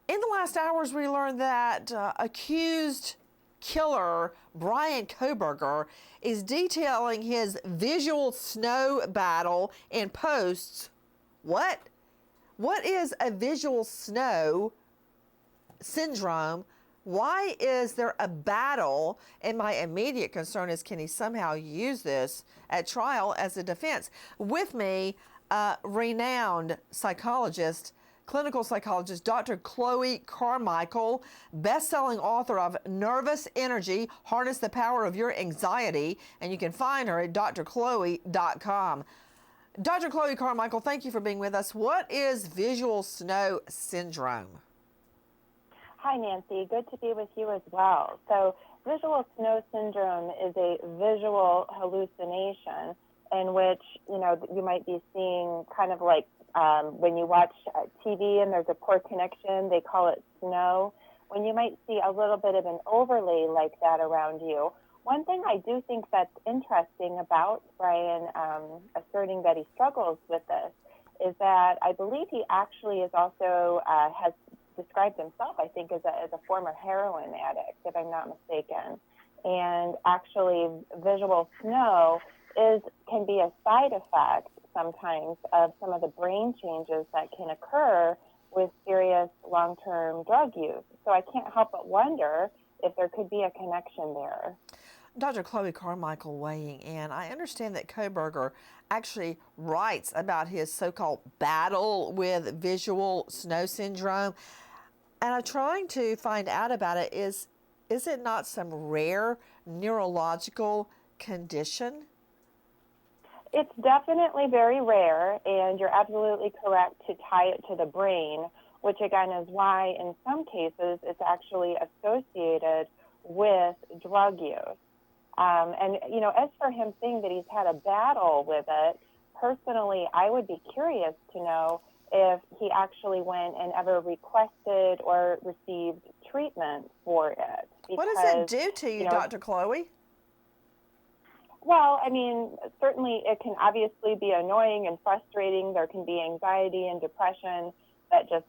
In the last hours, we learned that accused killer Bryan Kohberger is detailing his visual snow battle in posts. What? What is a visual snow syndrome? Why is there a battle? And my immediate concern is, can he somehow use this at trial as a defense? With me, renowned psychologist, clinical psychologist, Dr. Chloe Carmichael, best-selling author of Nervous Energy, Harness the Power of Your Anxiety, and you can find her at drchloe.com. Dr. Chloe Carmichael, thank you for being with us. What is visual snow syndrome? Hi, Nancy. Good to be with you as well. So visual snow syndrome is a visual hallucination in which, you might be seeing kind of like when you watch TV and there's a poor connection, they call it snow. When you might see a little bit of an overlay like that around you. One thing I do think that's interesting about Bryan asserting that he struggles with this is that I believe he actually is also has described himself, I think, as a former heroin addict, if I'm not mistaken. And actually, visual snow can be a side effect sometimes of some of the brain changes that can occur with serious long-term drug use. So I can't help but wonder if there could be a connection there. Dr. Chloe Carmichael weighing in. I understand that Kohberger actually writes about his so-called battle with visual snow syndrome. And I'm trying to find out about it. Is it not some rare neurological condition? It's definitely very rare, and you're absolutely correct to tie it to the brain, which again is why in some cases it's actually associated with drug use. And, as for him saying that he's had a battle with it, personally, I would be curious to know if he actually went and ever requested or received treatment for it. Because, what does it do to you, Dr. Chloe? Well, certainly it can obviously be annoying and frustrating. There can be anxiety and depression that just,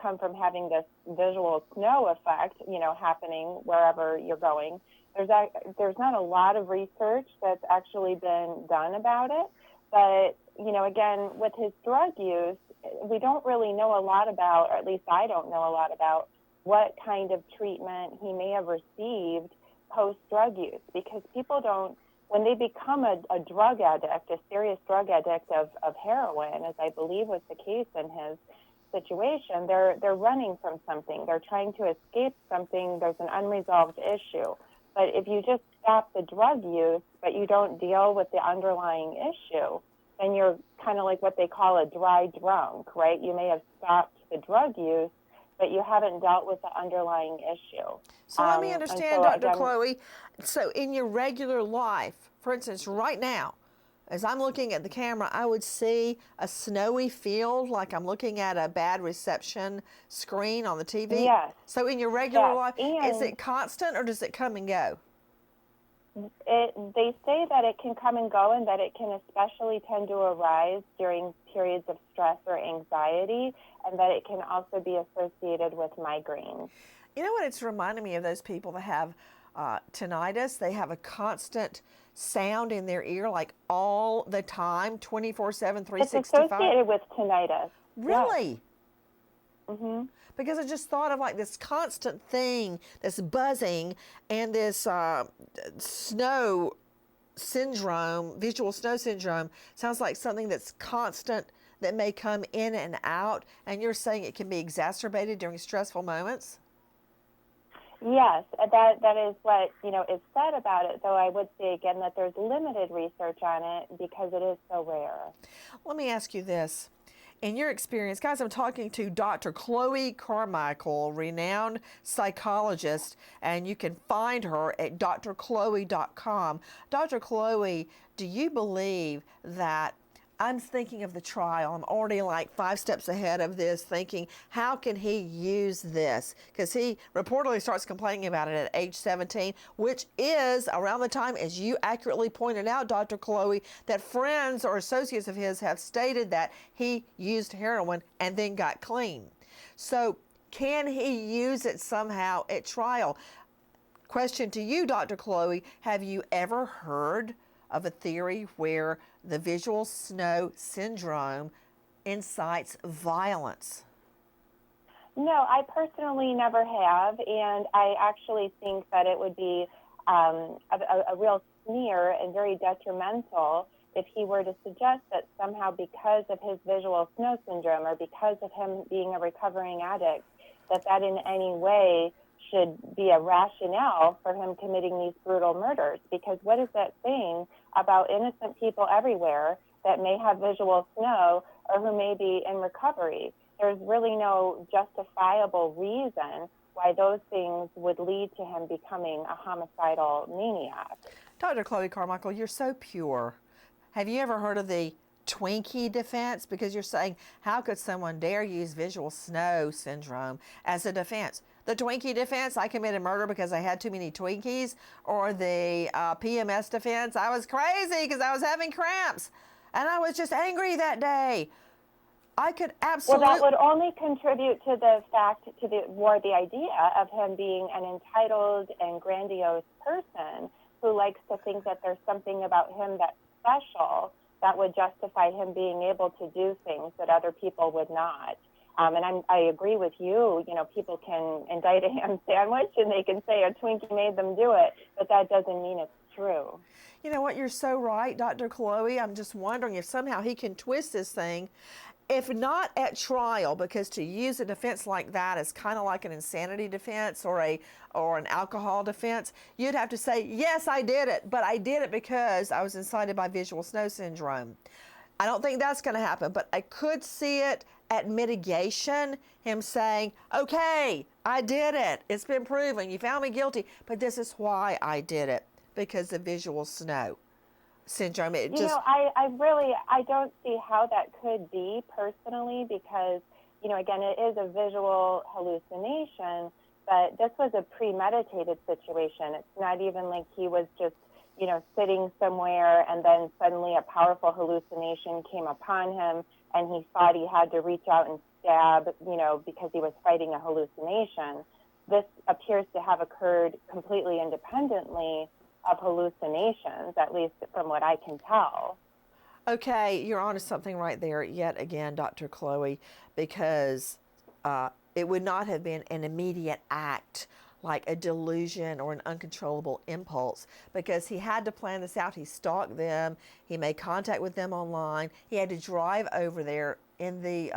come from having this visual snow effect, happening wherever you're going. There's not a lot of research that's actually been done about it. But, again, with his drug use, we don't really know a lot about, or at least I don't know a lot about, what kind of treatment he may have received post-drug use, because people don't, when they become a drug addict, a serious drug addict of heroin, as I believe was the case in his situation, they're running from something. They're trying to escape something. There's an unresolved issue. But if you just stop the drug use, but you don't deal with the underlying issue, then you're kind of like what they call a dry drunk, right? You may have stopped the drug use, but you haven't dealt with the underlying issue. So let me understand, Dr. Chloe. So in your regular life, for instance, right now, as I'm looking at the camera, I would see a snowy field like I'm looking at a bad reception screen on the TV. Yes. So in your regular life, And is it constant or does it come and go? They say that it can come and go, and that it can especially tend to arise during periods of stress or anxiety, and that it can also be associated with migraines. You know what? It's reminding me of those people that have tinnitus. They have a constant sound in their ear, like all the time, 24/7, 365. It's associated with tinnitus. Really? Yes. Mm-hmm. Because I just thought of like this constant thing, this buzzing, and this snow syndrome, visual snow syndrome, sounds like something that's constant that may come in and out. And you're saying it can be exacerbated during stressful moments? Yes, that is what is said about it. Though I would say again that there's limited research on it because it is so rare. Let me ask you this. In your experience, guys, I'm talking to Dr. Chloe Carmichael, renowned psychologist, and you can find her at drchloe.com. Dr. Chloe, do you believe that I'm thinking of the trial. I'm already like 5 steps ahead of this, thinking, how can he use this? Because he reportedly starts complaining about it at age 17, which is around the time, as you accurately pointed out, Dr. Chloe, that friends or associates of his have stated that he used heroin and then got clean. So Can he use it somehow at trial? Question to you, Dr. Chloe. Have you ever heard of a theory where the visual snow syndrome incites violence? No, I personally never have, and I actually think that it would be a real sneer and very detrimental if he were to suggest that somehow because of his visual snow syndrome or because of him being a recovering addict, that in any way should be a rationale for him committing these brutal murders. Because what is that saying about innocent people everywhere that may have visual snow or who may be in recovery? There's really no justifiable reason why those things would lead to him becoming a homicidal maniac. Dr. Chloe Carmichael, you're so pure. Have you ever heard of the Twinkie defense? Because you're saying, how could someone dare use visual snow syndrome as a defense? The Twinkie defense, I committed murder because I had too many Twinkies, or the PMS defense, I was crazy because I was having cramps and I was just angry that day. I could absolutely... Well, that would only contribute to the fact, the idea of him being an entitled and grandiose person who likes to think that there's something about him that's special that would justify him being able to do things that other people would not. And I agree with you. You know, people can indict a ham sandwich and they can say a Twinkie made them do it, but that doesn't mean it's true. You know what? You're so right, Dr. Chloe. I'm just wondering if somehow he can twist this thing, if not at trial, because to use a defense like that is kind of like an insanity defense or an alcohol defense. You'd have to say, yes, I did it, but I did it because I was incited by visual snow syndrome. I don't think that's going to happen, but I could see it at mitigation, him saying, okay, I did it. It's been proven. You found me guilty, but this is why I did it, because of visual snow syndrome. I don't see how that could be personally, because, again, it is a visual hallucination, but this was a premeditated situation. It's not even like he was just, sitting somewhere and then suddenly a powerful hallucination came upon him and he thought he had to reach out and stab, because he was fighting a hallucination. This appears to have occurred completely independently of hallucinations, at least from what I can tell. Okay, you're onto something right there yet again, Dr. Chloe, because it would not have been an immediate act like a delusion or an uncontrollable impulse, because he had to plan this out. He stalked them. He made contact with them online. He had to drive over there in the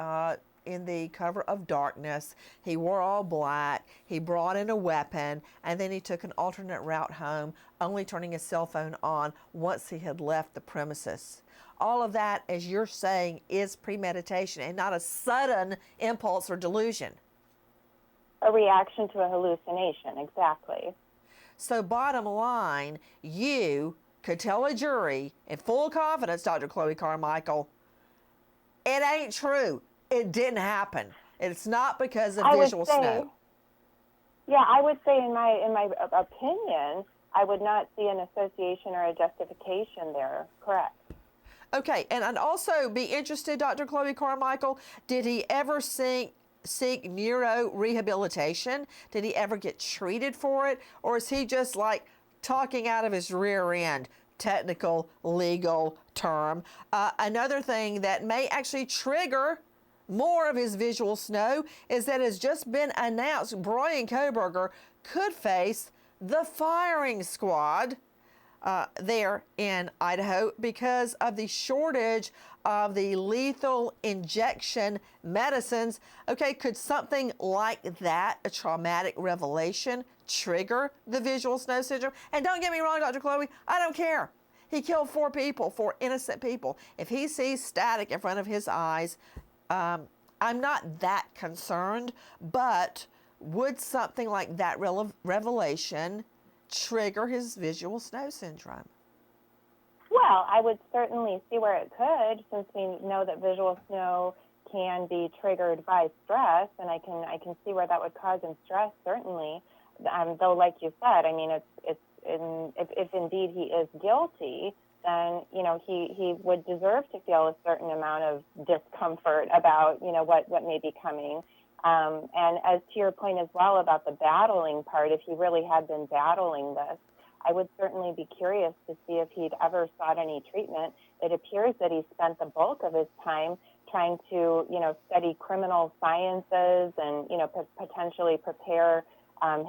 cover of darkness. He wore all black. He brought in a weapon, and then he took an alternate route home, only turning his cell phone on once he had left the premises. All of that, as you're saying, is premeditation and not a sudden impulse or delusion. A reaction to a hallucination, exactly. So bottom line, you could tell a jury in full confidence, Dr. Chloe Carmichael, it ain't true. It didn't happen. It's not because of visual snow. Yeah, I would say in my opinion, I would not see an association or a justification there. Correct. Okay, and I'd also be interested, Dr. Chloe Carmichael, did he ever seek neurorehabilitation? Did he ever get treated for it? Or is he just like talking out of his rear end? Technical, legal term. Another thing that may actually trigger more of his visual snow is that it's just been announced Bryan Kohberger could face the firing squad there in Idaho because of the shortage of the lethal injection medicines. Okay, could something like that, a traumatic revelation, trigger the visual snow syndrome? And don't get me wrong, Dr. Chloe, I don't care. He killed 4 people, 4 innocent people. If he sees static in front of his eyes, I'm not that concerned, but would something like that revelation trigger his visual snow syndrome? Well, I would certainly see where it could, since we know that visual snow can be triggered by stress, and I can see where that would cause him stress, certainly. Though, like you said, I mean, if indeed he is guilty, then he would deserve to feel a certain amount of discomfort about what may be coming. And as to your point as well about the battling part, if he really had been battling this, I would certainly be curious to see if he'd ever sought any treatment. It appears that he spent the bulk of his time trying to, study criminal sciences and, potentially prepare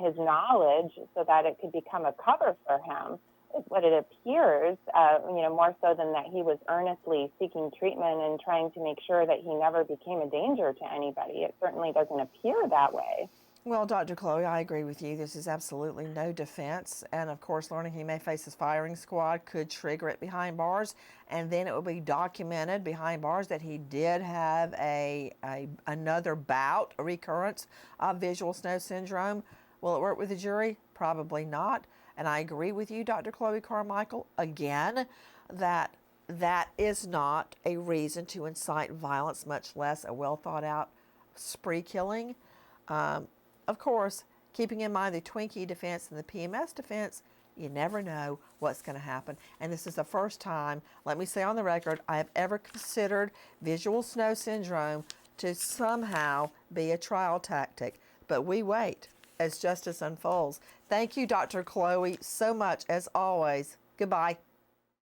his knowledge so that it could become a cover for him. Is what it appears, more so than that he was earnestly seeking treatment and trying to make sure that he never became a danger to anybody. It certainly doesn't appear that way. Well, Dr. Chloe, I agree with you. This is absolutely no defense. And of course, learning he may face his firing squad could trigger it behind bars. And then it will be documented behind bars that he did have another bout, a recurrence of visual snow syndrome. Will it work with the jury? Probably not. And I agree with you, Dr. Chloe Carmichael, again, that is not a reason to incite violence, much less a well thought out spree killing. Of course, keeping in mind the Twinkie defense and the PMS defense, you never know what's going to happen. And this is the first time, let me say on the record, I have ever considered visual snow syndrome to somehow be a trial tactic. But we wait as justice unfolds. Thank you, Dr. Chloe, so much as always. Goodbye.